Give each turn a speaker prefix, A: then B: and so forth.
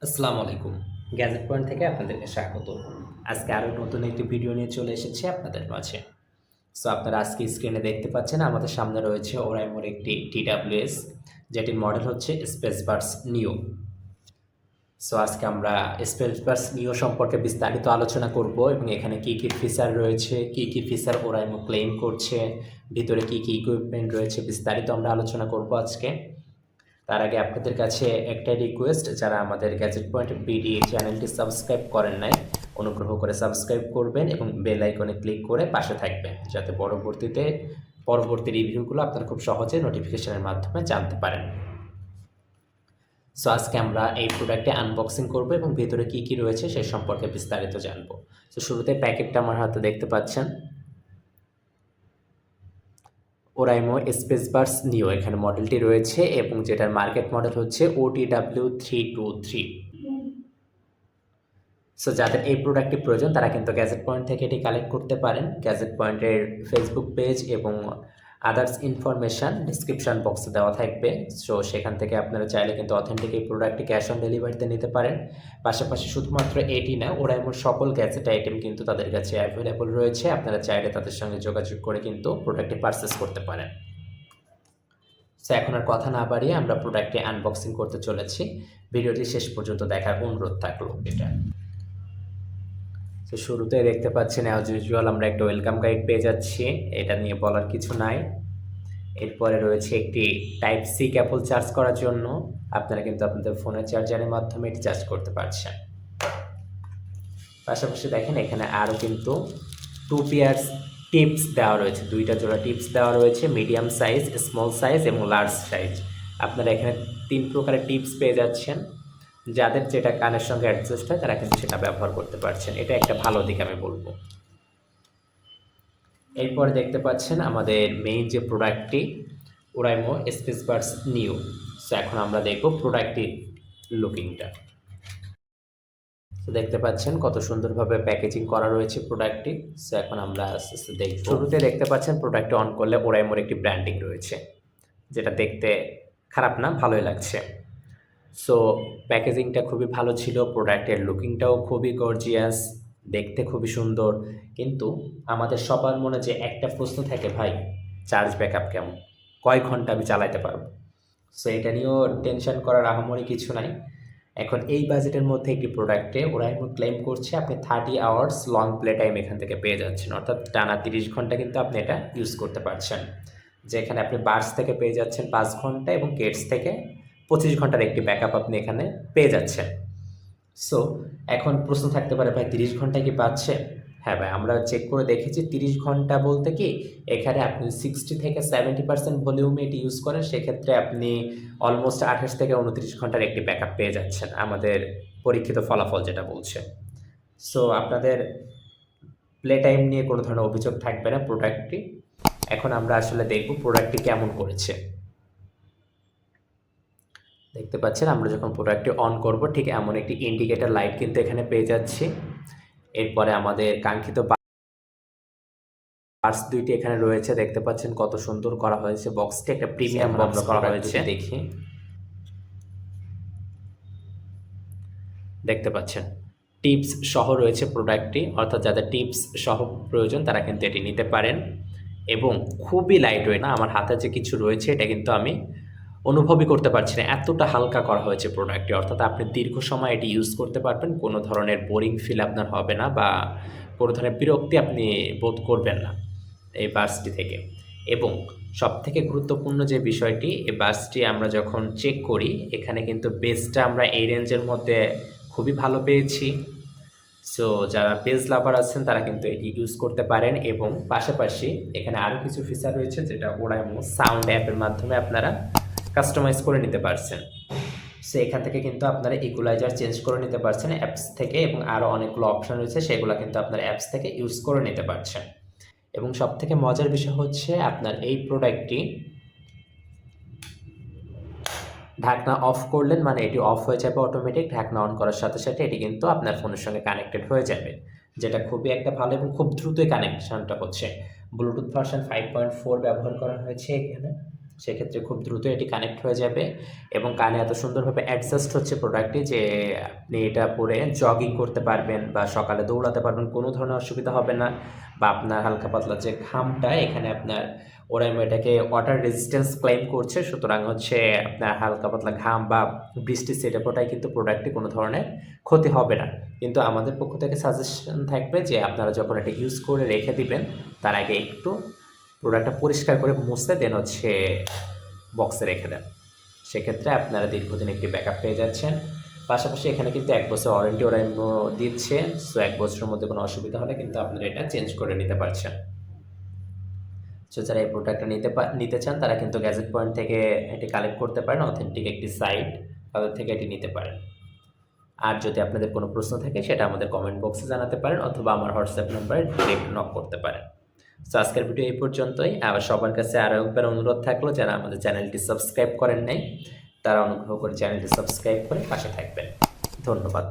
A: আসসালামু আলাইকুম। Gadget point থেকে আপনাদেরকে স্বাগত। আজকে আরও নতুন একটি ভিডিও নিয়ে চলে এসেছি আপনাদের মাঝে। সো আপনারা আজকে স্ক্রিনে দেখতে পাচ্ছেন আমাদের সামনে রয়েছে ওরাইমোর একটি TWS, যেটির মডেল হচ্ছে স্পেসবার্স নিও। সো আজকে আমরা স্পেসবার্স নিও সম্পর্কে বিস্তারিত আলোচনা করব এবং এখানে কী কী ফিচার রয়েছে, কী কী ফিচার ওরাইমো ক্লেম করছে, ভিতরে কী কী ইকুইপমেন্ট রয়েছে, বিস্তারিত আমরা আলোচনা করব আজকে। তার আগে আপনাদের কাছে একটাই রিকোয়েস্ট, যারা আমাদের গ্যাজেট পয়েন্ট বিডি চ্যানেলটি সাবস্ক্রাইব করেন নাই, অনুগ্রহ করে সাবস্ক্রাইব করবেন এবং বেল আইকনে ক্লিক করে পাশে থাকবেন, যাতে পরবর্তী রিভিউগুলো আপনারা খুব সহজে নোটিফিকেশনের মাধ্যমে জানতে পারেন। সো আজকে আমরা এই প্রোডাক্টে আনবক্সিং করব এবং ভিতরে কী কী রয়েছে সে সম্পর্কে বিস্তারিত জানবো। তো শুরুতে প্যাকেটটা আমার হাতে দেখতে পাচ্ছেন, ওরাইমো স্পেসবার্স নিও এখানে মডেলটি রয়েছে এবং যেটার মার্কেট মডেল হচ্ছে OTW323। সো যাদের এই প্রোডাক্টটি প্রয়োজন তারা কিন্তু গ্যাজেট পয়েন্ট থেকে এটি কালেক্ট করতে পারেন। গ্যাজেট পয়েন্টের ফেসবুক পেজ এবং আদার্স ইনফরমেশান ডিসক্রিপশান বক্সে দেওয়া থাকবে। সো সেখান থেকে আপনারা চাইলে কিন্তু অথেন্টিক এই প্রোডাক্টটি ক্যাশ অন ডেলিভারিতে নিতে পারেন। পাশাপাশি শুধুমাত্র এটি না, ওরাইমোর সকল গ্যাজেট আইটেম কিন্তু তাদের কাছে অ্যাভেলেবল রয়েছে। আপনারা চাইলে তাদের সঙ্গে যোগাযোগ করে কিন্তু প্রোডাক্টটি পারচেস করতে পারেন। সো এখন আর কথা না বাড়িয়ে আমরা প্রোডাক্টটি আনবক্সিং করতে চলেছি। ভিডিওটি শেষ পর্যন্ত দেখার অনুরোধ থাকলো এটা। তো শুরুতে দেখতে পাচ্ছেন অ্যাজ ইউজুয়াল আমরা একটা ওয়েলকাম গাইড পেয়ে যাচ্ছি, এটা নিয়ে বলার কিছু নাই। এরপরে রয়েছে একটি টাইপ সি কেবল চার্জ করার জন্য, আপনারা কিন্তু আপনাদের ফোনের চার্জারের মাধ্যমে এটি চার্জ করতে পারছেন। পাশাপাশি দেখেন এখানে আরও কিন্তু 2 পেয়ার্স টিপস দেওয়া রয়েছে, 2টা জোড়া টিপস দেওয়া রয়েছে, মিডিয়াম সাইজ, স্মল সাইজ এবং লার্জ সাইজ। আপনারা এখানে 3 প্রকারের টিপস পেয়ে যাচ্ছেন। যাদের যেটা কানের সঙ্গে অ্যাডজাস্ট হয় তারা কিন্তু সেটা ব্যবহার করতে পারছেন, এটা একটা ভালো দিক আমি বলবো। এরপরে দেখতে পাচ্ছেন আমাদের মেইন যে প্রোডাক্টটি, ওরাইমো স্পেসবার্স নিও। সো এখন আমরা দেখব প্রোডাক্টটির লুকিংটা। তো দেখতে পাচ্ছেন কত সুন্দরভাবে প্যাকেজিং করা রয়েছে প্রোডাক্টটি। সো এখন আমরা আস্তে আস্তে দেখব। শুরুতে দেখতে পাচ্ছেন প্রোডাক্টটি অন করলে ওরাইমোর একটি ব্র্যান্ডিং রয়েছে, যেটা দেখতে খারাপ না, ভালোই লাগছে। সো প্যাকেজিংটা খুবই ভালো ছিল, প্রোডাক্টের লুকিংটাও খুবই গর্জিয়াস, দেখতে খুবই সুন্দর। কিন্তু আমাদের সবার মনে যে একটা প্রশ্ন থাকে, ভাই চার্জ ব্যাকআপ কেমন, কয় ঘন্টা আমি চালাতে পারবো? সো এটা নিয়েও টেনশন করার আহামরি কিছু নাই। এখন এই বাজেটের মধ্যে একটি প্রোডাক্টে ওরাইমো ক্লেম করছে আপনি 30 আওয়ার্স লং প্লে টাইম এখান থেকে পেয়ে যাচ্ছেন, অর্থাৎ টানা 30 ঘন্টা কিন্তু আপনি এটা ইউজ করতে পারছেন। যেখানে আপনি বাডস থেকে পেয়ে যাচ্ছেন 5 ঘন্টা এবং কেডস থেকে 25 ঘন্টার একটি ব্যাকআপ আপনি এখানে পেয়ে যাচ্ছেন। সো এখন প্রশ্ন থাকতে পারে, ভাই 30 ঘন্টায় কি পাচ্ছে? হ্যাঁ ভাই, আমরা চেক করে দেখেছি 30 ঘন্টা বলতে কি, এখানে আপনি 60 থেকে 70% ভলিউমে এটি ইউজ করেন, সেক্ষেত্রে আপনি অলমোস্ট 28 থেকে 29 ঘন্টার একটি ব্যাকআপ পেয়ে যাচ্ছেন, আমাদের পরীক্ষিত ফলাফল যেটা বলছে। সো আপনাদের প্লে টাইম নিয়ে কোনো ধরনের অভিযোগ থাকবে না প্রোডাক্টটি। এখন আমরা আসলে দেখব প্রোডাক্টটি কেমন করেছে। দেখতে পাচ্ছেন আমরা যখন প্রোডাক্টটি অন করব ঠিক এমন একটি ইন্ডিকেটর লাইট কিন্তু এখানে পেয়ে যাচ্ছি। এরপরে আমাদের কাঙ্ক্ষিত পার্টস দুইটি এখানে রয়েছে, দেখতে পাচ্ছেন কত সুন্দর করা হয়েছে বক্সটি, একটা প্রিমিয়াম বক্স করা হয়েছে। দেখি, দেখতে পাচ্ছেন টিপস সহ রয়েছে প্রোডাক্টটি, অর্থাৎ যাদের টিপস সহ প্রয়োজন তারা কিন্তু এটি নিতে পারেন। এবং খুবই লাইট ওয়েট না, আমার হাতে যে কিছু রয়েছে এটা কিন্তু আমি অনুভবই করতে পারছি না, এতটা হালকা করা হয়েছে প্রোডাক্টটি। অর্থাৎ আপনি দীর্ঘ সময় এটি ইউজ করতে পারবেন, কোনো ধরনের বোরিং ফিল আপনার হবে না বা কোনো ধরনের বিরক্তি আপনি বোধ করবেন না এই বাসটি থেকে। এবং সবথেকে গুরুত্বপূর্ণ যে বিষয়টি, এই বাসটি আমরা যখন চেক করি এখানে কিন্তু বেসটা আমরা এই রেঞ্জের মধ্যে খুবই ভালো পেয়েছি। সো যারা বেস লাভার আছেন তারা কিন্তু এটি ইউজ করতে পারেন। এবং পাশাপাশি এখানে আরও কিছু ফিচার রয়েছে যেটা ওরাইমো সাউন্ড অ্যাপের মাধ্যমে আপনারা কাস্টমাইজ করে নিতে পারছেন। সো এখান থেকে কিন্তু আপনারা ইকুয়ালাইজার চেঞ্জ করে নিতে পারছেন অ্যাপস থেকে, এবং আরও অনেকগুলো অপশন রয়েছে সেগুলো কিন্তু আপনারা অ্যাপস থেকে ইউজ করে নিতে পারছেন। এবং সবথেকে মজার বিষয় হচ্ছে আপনার এই প্রোডাক্টটি ঢাকনা অফ করলেন মানে এটি অফ হয়ে যাবে অটোমেটিক, ঢাকনা অন করার সাথে সাথে এটি কিন্তু আপনার ফোনের সঙ্গে কানেক্টেড হয়ে যাবে, যেটা খুবই একটা ভালো এবং খুব দ্রুতই কানেকশনটা হচ্ছে। ব্লুটুথ ভার্সন 5.4 ব্যবহার করা হয়েছে এখানে। সেক্ষেত্রে খুব দ্রুত এটি কানেক্ট হয়ে যাবে এবং কানে এত সুন্দরভাবে অ্যাডজাস্ট হচ্ছে প্রোডাক্টটি যে আপনি এটা পরে জগিং করতে পারবেন বা সকালে দৌড়াতে পারবেন, কোনো ধরনের অসুবিধা হবে না। বা আপনার হালকা পাতলা যে ঘামটা, এখানে আপনার ওরাইমো এটাকে ওয়াটার রেজিস্ট্যান্স ক্লেম করছে, সুতরাং হচ্ছে আপনার হালকা পাতলা ঘাম বা বৃষ্টি ছেটে ফোটায় কিন্তু প্রোডাক্টটি কোনো ধরনের ক্ষতি হবে না। কিন্তু আমাদের পক্ষ থেকে সাজেশন থাকবে যে আপনারা যখন এটা ইউজ করে রেখে দিবেন তার আগে একটু প্রোডাক্টটা পরিষ্কার করে মুছে দেন হচ্ছে বক্সে রেখে দেন। সেক্ষেত্রে আপনারা দীর্ঘদিন একটি ব্যাকআপ পেয়ে যাচ্ছেন। পাশাপাশি এখানে কিন্তু 1 বছর ওয়ারেন্টি ওরাইমো দিচ্ছে। সো 1 বছরের মধ্যে কোনো অসুবিধা হলে কিন্তু আপনারা এটা চেঞ্জ করে নিতে পারছেন। সো যারা এই প্রোডাক্টটা নিতে চান তারা কিন্তু গ্যাজেট পয়েন্ট থেকে এটি কালেক্ট করতে পারেন, অথেন্টিক একটি সাইট, তাদের থেকে এটি নিতে পারেন। আর যদি আপনাদের কোনো প্রশ্ন থাকে সেটা আমাদের কমেন্ট বক্সে জানাতে পারেন অথবা আমার হোয়াটসঅ্যাপ নাম্বারে ডিরেক্ট নক করতে পারেন। সো আজকের ভিডিও এই পর্যন্তই। আবার সবার কাছে আরও একবার অনুরোধ থাকলো, যারা আমাদের চ্যানেলটি সাবস্ক্রাইব করেন নাই তারা অনুগ্রহ করে চ্যানেলটি সাবস্ক্রাইব করে পাশে থাকবেন। ধন্যবাদ।